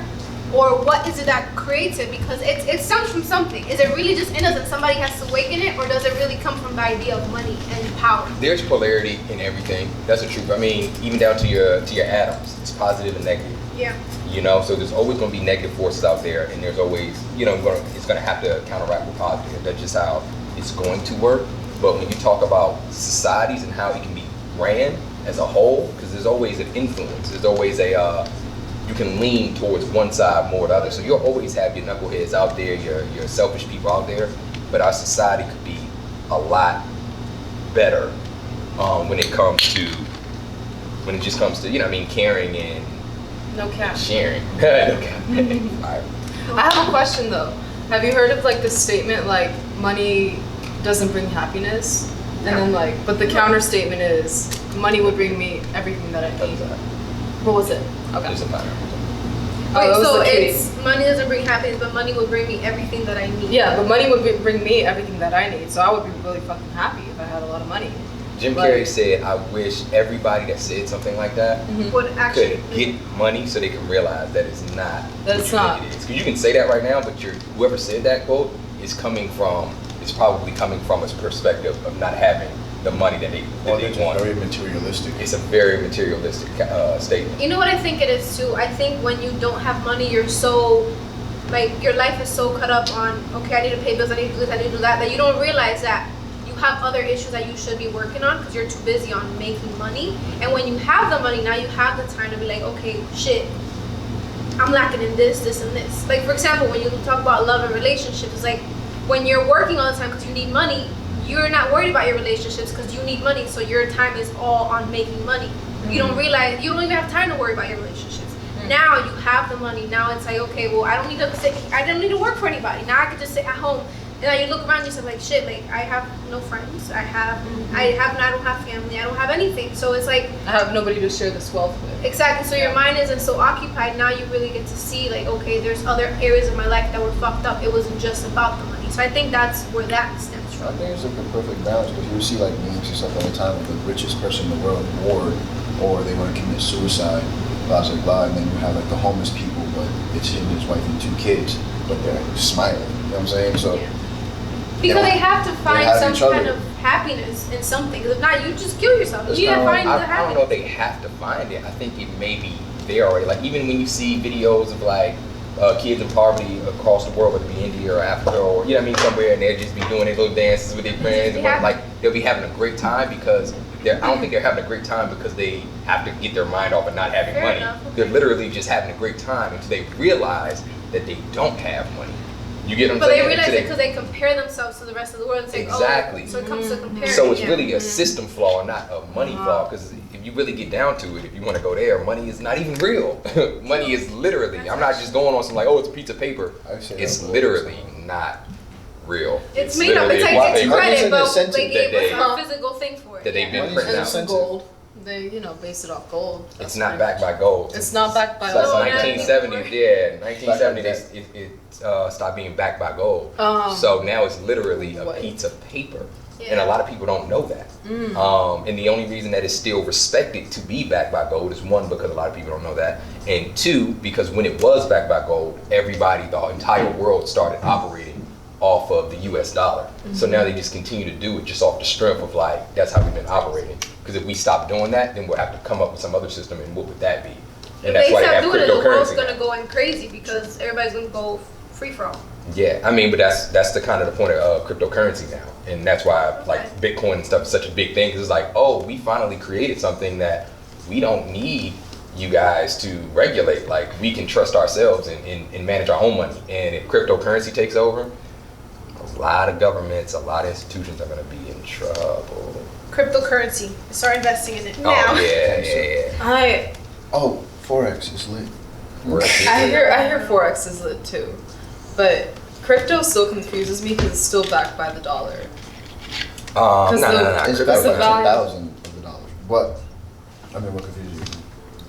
or what is it that creates it? Because it stems from something. Is it really just in us and somebody has to awaken it, or does it really come from the idea of money and power? There's polarity in everything. That's the truth. I mean, even down to your atoms, it's positive and negative. Yeah. You know, so there's always going to be negative forces out there, and there's always, you know, it's going to have to counteract with positive. That's just how it's going to work. But when you talk about societies and how it can be ran as a whole, because there's always an influence, there's always you can lean towards one side more than the other. So you'll always have your knuckleheads out there, your selfish people out there. But our society could be a lot better when it just comes to, you know, I mean, caring and No cap. sharing. No cap. I have a question though. Have you heard of like this statement like money doesn't bring happiness? And then like, but the counter statement is money would bring me everything that I need. What was it? Okay. Doesn't matter. Wait, that was so the key. it's money doesn't bring happiness, but money will bring me everything that I need. Yeah, but money would bring me everything that I need. So I would be really fucking happy if I had a lot of money. Jim Like- Carrey said, I wish everybody that said something like that Would actually could get money so they can realize that it's not That what it's you not. think it is. Because you can say that right now, but whoever said that quote is probably coming from a perspective of not having the money that they want. Very materialistic. It's a very materialistic statement. You know what I think it is too? I think when you don't have money, you're so like your life is so cut up on, okay, I need to pay bills, I need to do this, I need to do that you don't realize that you have other issues that you should be working on because you're too busy on making money. And when you have the money, now you have the time to be like, okay, shit, I'm lacking in this, this, and this. Like, for example, when you talk about love and relationships, it's like when you're working all the time because you need money, you're not worried about your relationships because you need money, so your time is all on making money. You don't realize, you don't even have time to worry about your relationships. Now you have the money. Now it's like, okay, well, I don't need to work for anybody. Now I can just sit at home. And then you look around yourself like, shit, like I have no friends. I don't have family. I don't have anything. So it's like I have nobody to share this wealth with. Exactly. So your mind isn't so occupied. Now you really get to see like, okay, there's other areas of my life that were fucked up. It wasn't just about the money. So I think that's where that stems from. I think it's like the perfect balance because you see like memes and stuff all the time with the richest person in the world bored or they want to commit suicide, blah blah blah, and then you have like the homeless people, but it's him, his wife, and 2 kids, but they're smiling. You know what I'm saying? So because they have to find some each other. kind of happiness in something. Because if not, you just kill yourself. It's You need to kinda find the I don't know happiness. if they have to find it. I think it may be there already. Like even when you see videos of like kids in poverty across the world, whether it be India or Africa or you know what I mean, somewhere, and they'll just be doing their little dances with their friends, and like they'll be having a great time because I don't think they're having a great time because they have to get their mind off of not having Fair money. enough. They're literally just having a great time until they realize that they don't have money. You get what I'm But saying? they realize Until it because they compare themselves to the rest of the world and say, Exactly. oh, so it comes to comparing. So it's yeah. really a system flaw, not a money flaw. Because if you really get down to it, if you want to go there, money is not even real. Money is literally. I'm not just going on some like, oh, it's a piece of paper. It's literally not real. It's made up. It's like Money it's is credit, an but incentive they gave that us a physical thing for it. that they've been Money's printing an out. incentive. Gold. They, base it off gold. It's That's not pretty backed much- by gold. It's not backed by So gold. that's Oh, 1970s, yeah. 1970s, it stopped being backed by gold. So now it's literally a What? piece of paper. Yeah. And a lot of people don't know that. And the only reason that it's still respected to be backed by gold is one, because a lot of people don't know that. And two, because when it was backed by gold, everybody, the entire world started operating off of the US dollar. So now they just continue to do it just off the strength of like, that's how we've been operating. Because if we stop doing that, then we'll have to come up with some other system, and what would that be? If And that's they why they stop have doing it, the world's cryptocurrency gonna now. go in crazy because everybody's gonna go free for all. Yeah, I mean, but that's the kind of the point of cryptocurrency now, and that's why like Bitcoin and stuff is such a big thing, because it's like, oh, we finally created something that we don't need you guys to regulate. Like we can trust ourselves and manage our own money. And if cryptocurrency takes over, a lot of governments, a lot of institutions are going to be in trouble. Cryptocurrency. Start investing in it now. Oh yeah. Oh, Forex is lit. I hear Forex is lit too, but crypto still confuses me because it's still backed by the dollar. No. It's Crypto's back the by value. 10,000 of the dollars. But I mean, what confuses you?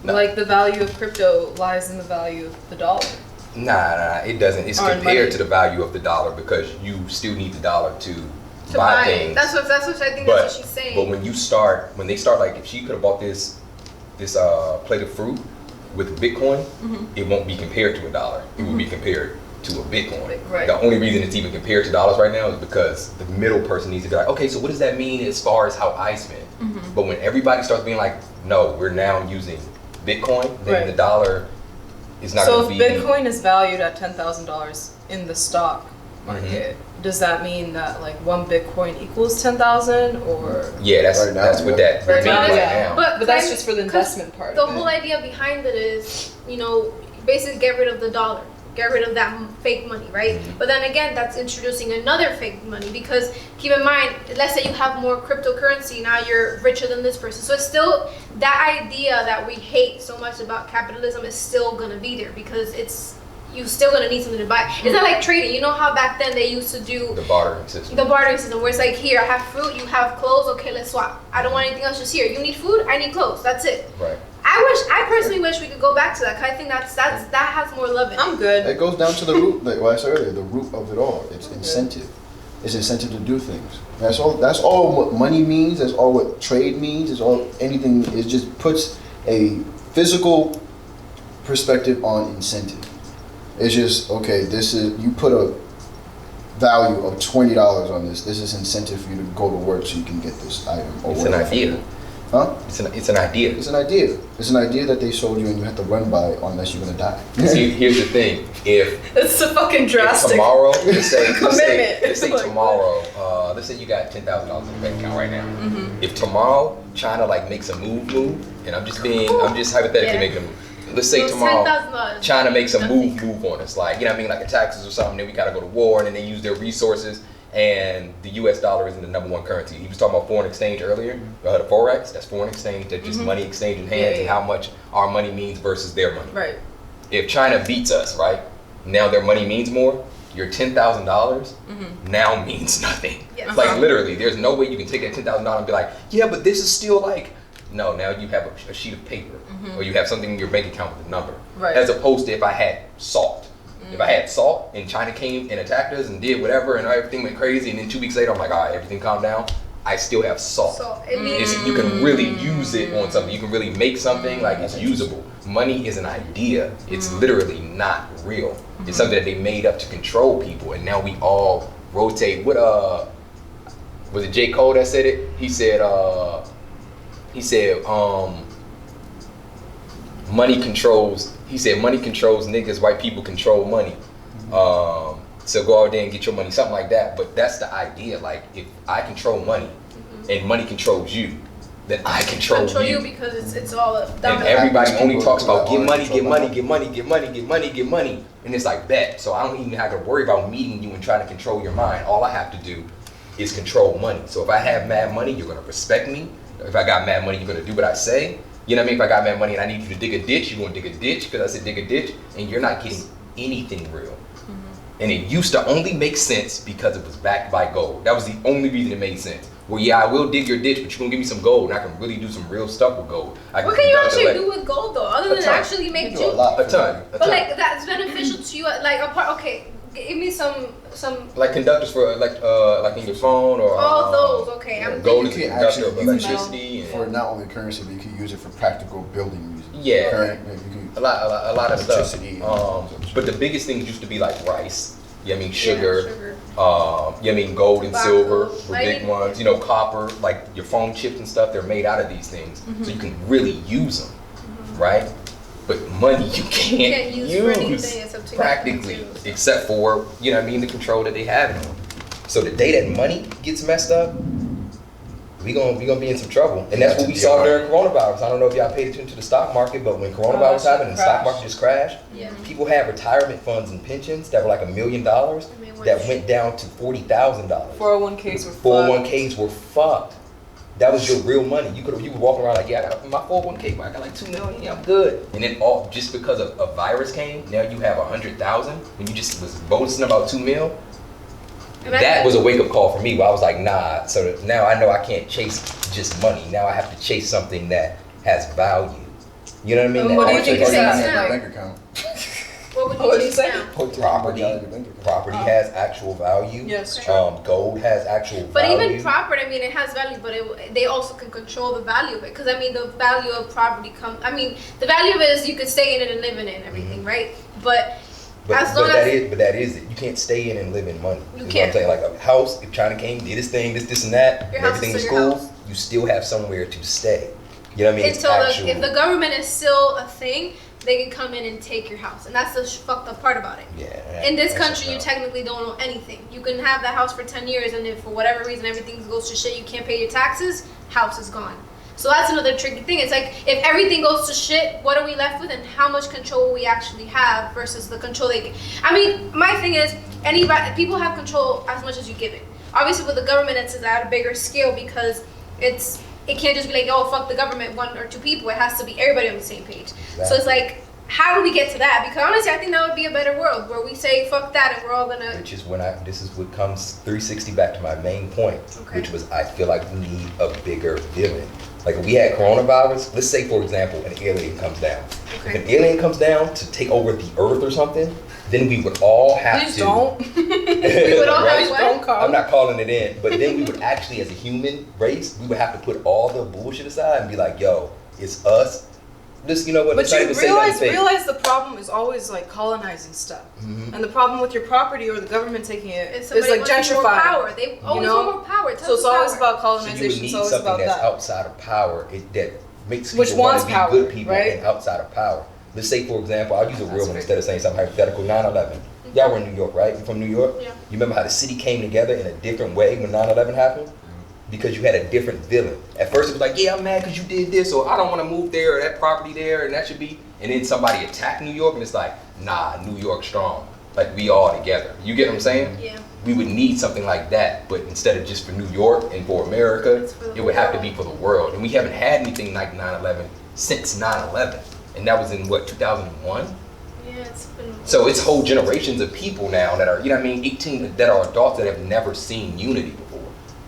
No. Like the value of crypto lies in the value of the dollar. Nah, it doesn't. It's Or in compared money. to the value of the dollar because you still need the dollar to To buy buy things. it. That's what I think. But, that's what she's saying. but when they start, like if she could have bought this plate of fruit with Bitcoin, it won't be compared to a dollar. It will be compared to a Bitcoin. Right. The only reason it's even compared to dollars right now is because the middle person needs to be like, okay, so what does that mean as far as how I spend? But when everybody starts being like, no, we're now using Bitcoin, then Right. the dollar is not So going if to be. Bitcoin is valued at $10,000 in the stock market, does that mean that like one Bitcoin equals 10,000 or? Yeah, that's Right now, that's what yeah. that Right means now, right yeah. now. But that's I- just for the 'cause investment part The of it. whole idea behind it is, basically get rid of the dollar, get rid of that fake money, right? But then again, that's introducing another fake money because keep in mind, let's say you have more cryptocurrency, now you're richer than this person. So it's still that idea that we hate so much about capitalism is still gonna be there because you still gonna need something to buy. It's not like trading. You know how back then they used to do The bartering system. the bartering system where it's like, here, I have fruit, you have clothes, okay, let's swap. I don't want anything else, just here. You need food, I need clothes. That's it. Right. I personally wish we could go back to that. 'Cause I think that has more love in it. I'm good. It goes down to the root, like what I said earlier, the root of it all. It's incentive. It's incentive to do things. That's all what money means, that's all what trade means, it's all anything, it just puts a physical perspective on incentive. It's just, okay, you put a value of $20 on this. This is incentive for you to go to work so you can get this item or It's an whatever. idea. Huh? It's an idea. It's an idea. It's an idea that they sold you and you have to run by unless you're gonna die. See, here's the thing. It's a fucking If drastic tomorrow, let's say commitment. tomorrow, let's say you got $10,000 in the bank account right now. If tomorrow China like makes a move, and I'm just hypothetically making a move. Let's say tomorrow $10,000. China makes a move on us, like, you know what I mean, like a taxes or something. Then we gotta go to war, and then they use their resources. And the U.S. dollar isn't the number one currency. He was talking about foreign exchange earlier. The forex, that's foreign exchange. That's just money exchanging hands and how much our money means versus their money. Right. If China beats us, right, now their money means more. Your $10,000 now means nothing. Yes. Like literally, there's no way you can take that $10,000 and be like, yeah, but this is still like. No, now you have a sheet of paper, or you have something in your bank account with a number. Right. As opposed to if I had salt. If I had salt and China came and attacked us and did whatever and everything went crazy, and then 2 weeks later I'm like, all right, everything calmed down, I still have salt. So it means You can really use it on something. You can really make something like it's usable. Money is an idea. It's literally not real. It's something that they made up to control people, and now we all rotate. What was it J. Cole that said it? He said money controls. He said money controls niggas, white people control money. So go out there and get your money, something like that. But that's the idea. Like if I control money and money controls you, then I control you. because it's all And everybody only talks about get money, get money, get money, get money, get money, get money. And it's like bet. So I don't even have to worry about meeting you and trying to control your mind. All I have to do is control money. So if I have mad money, you're gonna respect me. If I got mad money, you're gonna do what I say. You know what I mean? If I got mad money and I need you to dig a ditch, you're gonna dig a ditch because I said dig a ditch, and you're not getting anything real. And it used to only make sense because it was backed by gold. That was the only reason it made sense. Well, yeah, I will dig your ditch, but you're gonna give me some gold, and I can really do some real stuff with gold. What can you actually do with gold though, other than actually make You can do jewelry? a lot. A ton. But like that's beneficial to you. Like apart, okay, give me some. Like conductors for like in your phone or All those, okay. I'm gold You is a can conductor of actually use electricity. it for not only currency, but you can use it for practical building reasons. Yeah. Current, you can, A lot of stuff. Electricity. But the biggest things used to be like rice. You know what I mean? Sugar. sugar. You know what I mean? Gold and Tobacco. silver were I big mean- ones. You know, copper, like your phone chips and stuff, they're made out of these things. So you can really use them, right? But money you can't use use for anything except to practically, get them except for, you know what I mean, the control that they have in them. So the day that money gets messed up, we gonna be in some trouble. And that's what we saw during coronavirus. I don't know if y'all paid attention to the stock market, but when coronavirus happened and the stock market just crashed, Yeah. people had retirement funds and pensions that were like $1 million that went down to $40,000. 401ks were fucked. 401ks were fucked. That was your real money. You were walking around like, yeah, I got my 401k, I got like $2 million, yeah, I'm good. And then all just because a virus came, now you have 100,000 when you just was boasting about 2 mil. That was a wake up call for me where I was like, nah. So now I know I can't chase just money. Now I have to chase something that has value. You know what I mean? And what do you actually think is has that? your bank account. What would What you would you chase say? now? Property has actual value. Yes, true. Gold has actual But value. even property, I mean, it has value, but they also can control the value of it. Because I mean, the value of property the value of it is you could stay in it and live in it and everything, right? But as long as that is it. You can't stay in and live in money. You Is can't. What I'm saying. Like a house, if China came, did this thing, this and that, Your and house everything is was still your cool, house. you still have somewhere to stay. You know what I mean? It's until actual. if the government is still a thing, they can come in and take your house, and that's the fucked up part about it. Yeah. In this that's country, you tough. technically don't own anything. You can have that house for 10 years, and if for whatever reason everything goes to shit, you can't pay your taxes, house is gone. So that's another tricky thing. It's like, if everything goes to shit, what are we left with, and how much control we actually have versus the control they get? I mean, my thing is, people have control as much as you give it. Obviously, with the government, it's at a bigger scale because it can't just be like, oh, fuck the government, 1 or 2 people. It has to be everybody on the same page. So it's like, how do we get to that? Because honestly, I think that would be a better world where we say fuck that and we're all gonna. Which is this is what comes 360 back to my main point, which was I feel like we need a bigger villain. Like if we had coronavirus, let's say for example, an alien comes down. If an alien comes down to take over the earth or something, then we would all have Please to. don't. We would all Right? have what? Don't call. I'm not calling it in, but then we would actually, as a human race, we would have to put all the bullshit aside and be like, yo, it's us This, you know what? But it's not you even say nothing fake. realize the problem is always like colonizing stuff, and the problem with your property or the government taking it is like gentrifying. More power. They always want more power. So it's always about So colonization. you would need it's always something about that's that. outside of power that makes Which people want wants to be power, good people right? and outside of power. Let's say, for example, I'll use a real one right. instead of saying something hypothetical. 9/11. Y'all were in New York, right? You from New York? Yeah. You remember how the city came together in a different way when 9/11 happened? Because you had a different villain. At first it was like, yeah, I'm mad because you did this, or I don't want to move there, or that property there, and that should be. And then somebody attacked New York, and it's like, nah, New York strong. Like, we all together. You get what I'm saying? Yeah. We would need something like that, but instead of just for New York and for America, It's for the it would have to world. be for the world. And we haven't had anything like 9/11 since 9/11. And that was in, what, 2001? Yeah, it's been. So it's whole generations of people now that are, you know what I mean, 18, that are adults that have never seen unity before.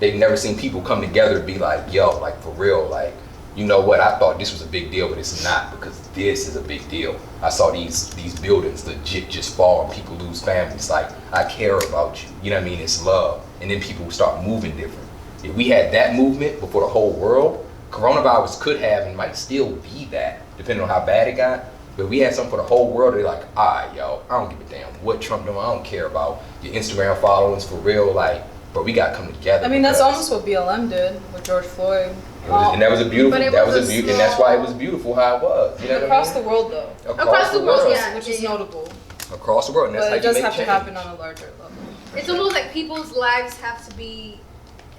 They've never seen people come together and be like, yo, like for real, like, you know what, I thought this was a big deal, but it's not, because this is a big deal. I saw these buildings legit just fall and people lose families. Like, I care about you. You know what I mean? It's love. And then people start moving different. If we had that movement before the whole world, coronavirus could have and might still be that, depending on how bad it got. But we had something for the whole world. They're like, alright, yo, I don't give a damn what Trump doing. I don't care about your Instagram followings for real. Like, but we got to come together. I mean, that's because- almost what BLM did with George Floyd. and that was a beautiful. But it That was was a a beautiful, and that's why it was beautiful how it was. You know Across what the I mean? world, though, Across the world, yeah. which is notable. Across the world, and that's But how it does you make have to change. happen on a larger level. It's almost like people's lives have to be,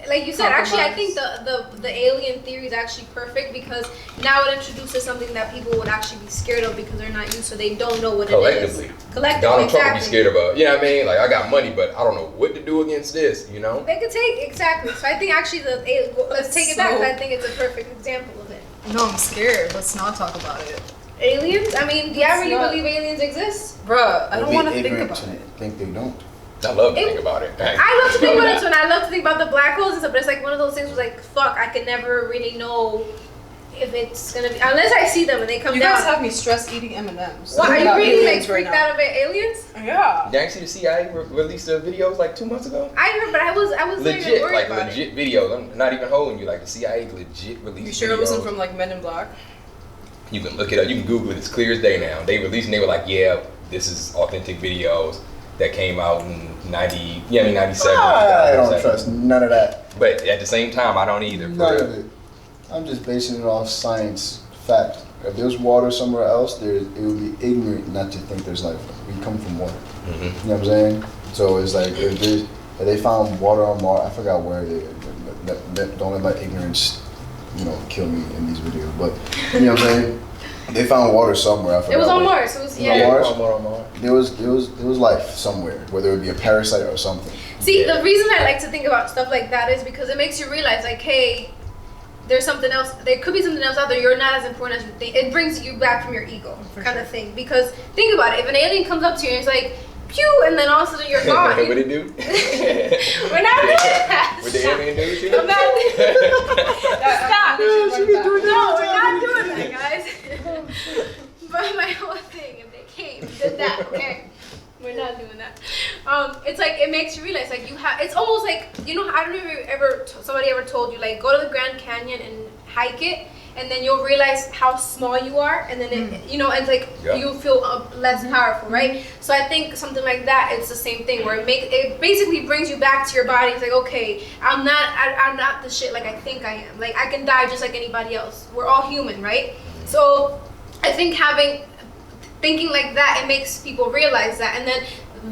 like you said. Actually, I think the alien theory is actually perfect, because now it introduces something that people would actually be scared of because they're not used, so they don't know what it is. Collectively, Donald Trump would be exactly. scared about. You know what I mean? Like, I got money, but I don't know what to do against this. You know? They could take exactly. So I think actually let's take it back. 'Cause I think it's a perfect example of it. No, I'm scared. Let's not talk about it. Aliens? I mean, do I Let's really not. believe aliens exist? Bruh, I It'd don't be want to think ignorant about to it. think they don't. I love to think about it. I love to think about it too, and I love to think about the black holes and stuff, but it's like one of those things where like, fuck, I can never really know if it's gonna be, unless I see them and they come You down. guys have me stress eating M&Ms. What, are you About really like aliens right freaked now. out of aliens? Yeah. Did you see the CIA released the videos like 2 months ago? I heard, but I was not even Legit, worried like about legit videos. I'm not even holding you. Like the CIA legit released. You sure videos. it wasn't from like Men in Black? You can look it up. You can Google it. It's clear as day now. They released and they were like, yeah, this is authentic videos that came out in 97. I don't 97. trust none of that. But at the same time, I don't either. For None real. of it. I'm just basing it off science fact. If there's water somewhere else, it would be ignorant not to think there's life. We come from water. Mhm. You know what I'm saying? So it's like if they found water on Mars, I forgot where they. Don't let ignorance, kill me in these videos. But you know what I'm saying? They found water somewhere. I forgot. It was on where. Mars. It was On yeah. Mars? on Mars. There was life somewhere, whether it would be a parasite or something. See, the reason I like to think about stuff like that is because it makes you realize, like, hey, there's something else. There could be something else out there. You're not as important as you think. It brings you back from your ego, kind of thing. Because think about it. If an alien comes up to you and it's like, pew, and then all of a sudden you're gone. What it do? We're not doing that. What the alien do? Shit? I'm not. Stop. No, we're not doing that, guys. But my whole thing, if they came, did that, okay? We're not doing that. It's like it makes you realize, like it's almost like I don't know if somebody ever told you, like, go to the Grand Canyon and hike it, and then you'll realize how small you are, and then it's like you feel less powerful, right? So I think something like that, it's the same thing where it basically brings you back to your body. It's like, okay, I'm not the shit like I think I am. Like, I can die just like anybody else. We're all human, right? So I think thinking like that, it makes people realize that, and then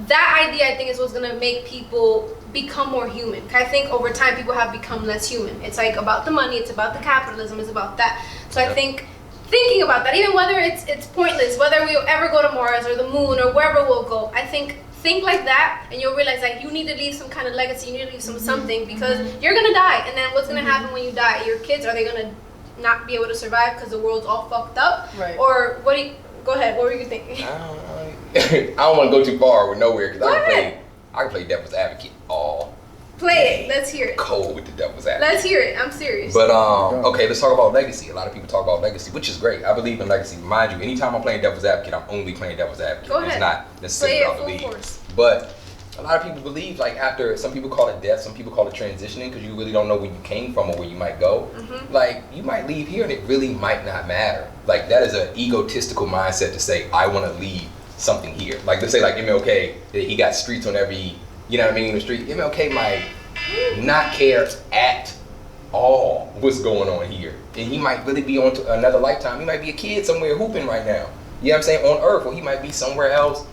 that idea, I think, is what's gonna make people become more human. I think over time people have become less human. It's like about the money, it's about the capitalism, it's about that. So I think thinking about that, even whether it's pointless, whether we'll ever go to Mars or the moon or wherever we'll go, I think like that, and you'll realize, like, you need to leave some kind of legacy, you need to leave something, because you're gonna die, and then what's gonna happen when you die? Your kids, are they gonna not be able to survive because the world's all fucked up? Right. Or what do you, go ahead, what were you thinking? I don't want to go too far with nowhere, because I can play devil's advocate all Play it, let's hear it. cold with the devil's advocate. Let's hear it, I'm serious. But okay, let's talk about legacy. A lot of people talk about legacy, which is great. I believe in legacy. Mind you, anytime I'm playing devil's advocate, I'm only playing devil's advocate. Go ahead. It's not necessarily Play what I it full believe. force. But a lot of people believe like after, some people call it death, some people call it transitioning, because you really don't know where you came from or where you might go. Like you might leave here and it really might not matter. Like that is an egotistical mindset to say I want to leave something here. Like let's say like MLK, he got streets on every, you know what I mean, in the street. MLK might not care at all what's going on here, and he might really be on to another lifetime. He might be a kid somewhere hooping right now, you know what I'm saying, on earth, or he might be somewhere else,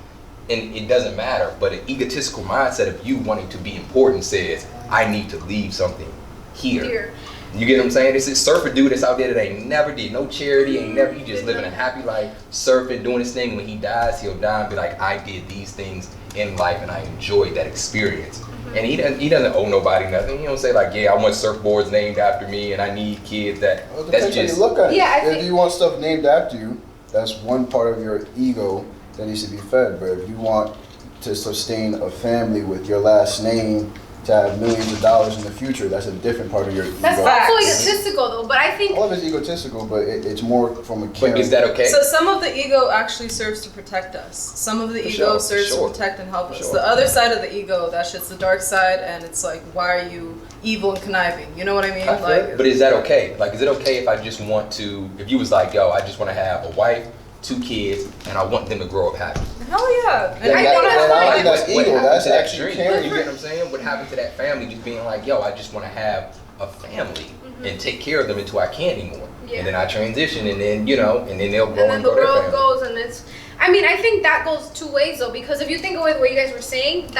and it doesn't matter. But an egotistical mindset of you wanting to be important says I need to leave something here. You get what I'm saying? This is surfer dude that's out there that ain't never did no charity, ain't never, he just living a happy life, surfing, doing his thing. When he dies, he'll die and be like, I did these things in life and I enjoyed that experience. And he doesn't owe nobody nothing. He don't say like, yeah, I want surfboards named after me and I need kids that. Well, that's just. You look at it. Yeah, if you want stuff named after you, that's one part of your ego that needs to be fed. But if you want to sustain a family with your last name, to have millions of dollars in the future, that's a different part of your ego. That's also egotistical though, but I think all of it's egotistical, but it's more from a caring. But is that okay? So some of the ego actually serves to protect us. Some of the ego serves to protect and help us. The other side of the ego, that shit's the dark side, and it's like, why are you evil and conniving? You know what I mean? Like, but is that okay? Like, is it okay if I just want to, if you was like, yo, I just want to have a wife, 2 kids, and I want them to grow up happy? Hell yeah. And I want to have I like, think that's ego. That's that actually dream? caring. You get what I'm saying? What happened to that family just being like, yo, I just want to have a family and take care of them until I can't anymore. Yeah. And then I transition, and then, you know, and then they'll grow and then and the grow their world family. goes, and it's. I mean, I think that goes 2 ways though, because if you think of what you guys were saying,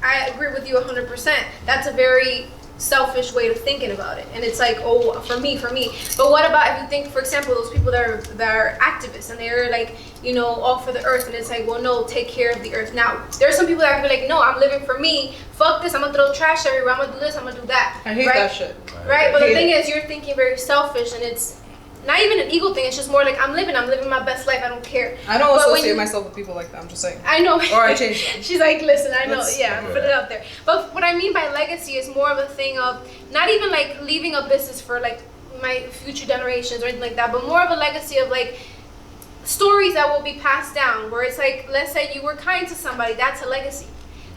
I agree with you 100%. That's a very selfish way of thinking about it, and it's like, oh, for me. But what about if you think, for example, those people that are activists and they're like, you know, all for the earth, and it's like, well, no, take care of the earth. Now there's some people that are like, no, I'm living for me, fuck this, I'm gonna throw trash everywhere, I'm gonna do this, I'm gonna do that. I hate that shit. Right? But the thing is, you're thinking very selfish, and it's not even an ego thing, it's just more like, I'm living my best life, I don't care. I don't But when associate you- myself with people like that, I'm just saying. I know. Or I changed them. She's like, listen, I know, That's- yeah, put it out there. But what I mean by legacy is more of a thing of not even like leaving a business for like my future generations or anything like that, but more of a legacy of like stories that will be passed down, where it's like, let's say you were kind to somebody, that's a legacy.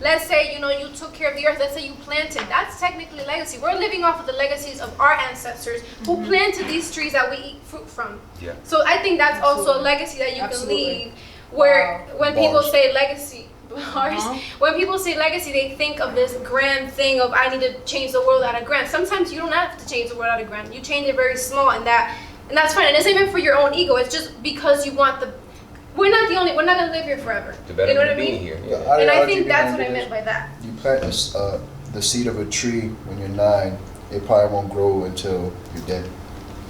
Let's say, you know, you took care of the earth. Let's say you planted. That's technically legacy. We're living off of the legacies of our ancestors who planted these trees that we eat fruit from. Yeah. So I think that's also a Absolutely. legacy that you Absolutely. can leave. Where when people Bars. say legacy, bars, when people say legacy, they think of this grand thing of I need to change the world at a grand. Sometimes you don't have to change the world at a grand. You change it very small, and that's fine. And it's even for your own ego. It's just because you want the. We're not gonna live here forever. The better You know what I being mean? here. The Yeah. And I ideology think that's behind what I it meant is by that. You plant the seed of a tree when you're 9, it probably won't grow until you're dead.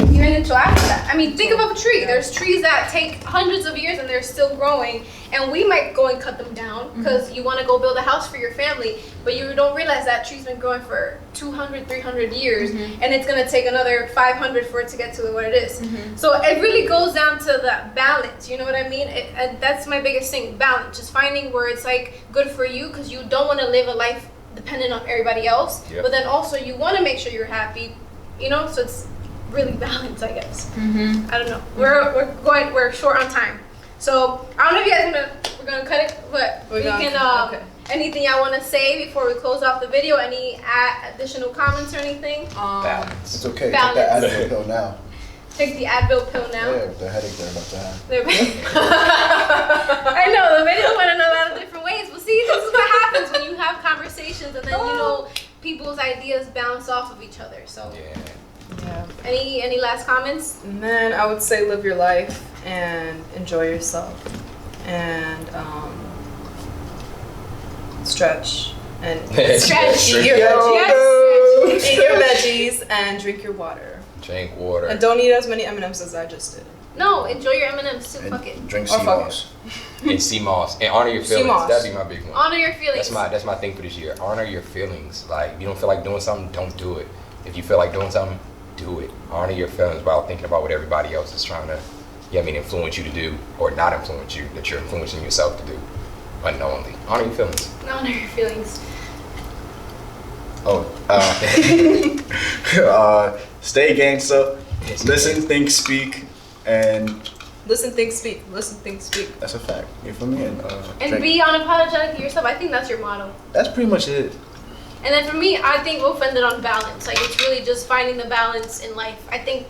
Even until after that. I mean, think about a tree. There's trees that take hundreds of years and they're still growing, and we might go and cut them down because you want to go build a house for your family, but you don't realize that tree's been growing for 200, 300 years, and it's going to take another 500 for it to get to what it is. So it really goes down to the balance, you know what I mean? And that's my biggest thing, balance. Just finding where it's like good for you, because you don't want to live a life dependent on everybody else, Yep. but then also you want to make sure you're happy, you know? So it's really balanced, I guess. I don't know. We're short on time, so I don't know if you guys we're gonna cut it, but we can. Okay. Anything y'all want to say before we close off the video? Any additional comments or anything? Balance. It's okay. Balance. Take the Advil pill now. Take the Advil pill now. Yeah, the headache they're about to have. I know the video went in a lot of different ways, but see, this is what happens when you have conversations, and then you know people's ideas bounce off of each other. So, Yeah. any last comments? And then I would say live your life and enjoy yourself and stretch and Stretch. eat your veggies. Eat your veggies and drink your water. Drink water. And don't eat as many M&Ms as I just did. No, enjoy your M&Ms too. Fuck it. And drink Or sea fuck moss. And sea moss. And honor your Sea feelings. moss. That'd be my big one. Honor your feelings. That's my thing for this year. Honor your feelings. Like, if you don't feel like doing something, don't do it. If you feel like doing something, do it. Honor your feelings while thinking about what everybody else is trying to, influence you to do, or not influence you, that you're influencing yourself to do unknowingly. Honor your feelings. Honor your feelings. Stay gangster. Listen, think, speak, and Listen, think, speak. Listen, think, speak. That's a fact. You feel me? And And be unapologetic yourself. I think that's your motto. That's pretty much it. And then for me, I think we'll end it on balance. Like it's really just finding the balance in life. I think.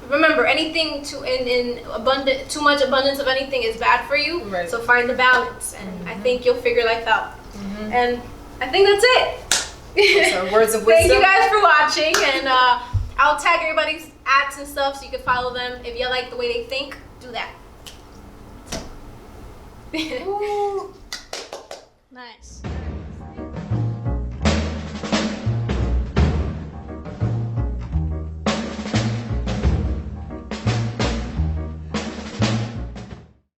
Remember, anything too much abundance of anything is bad for you. Right. So find the balance, and I think you'll figure life out. And I think that's it. So words of wisdom. Thank you guys for watching, and I'll tag everybody's ads and stuff so you can follow them. If you like the way they think, do that. Nice.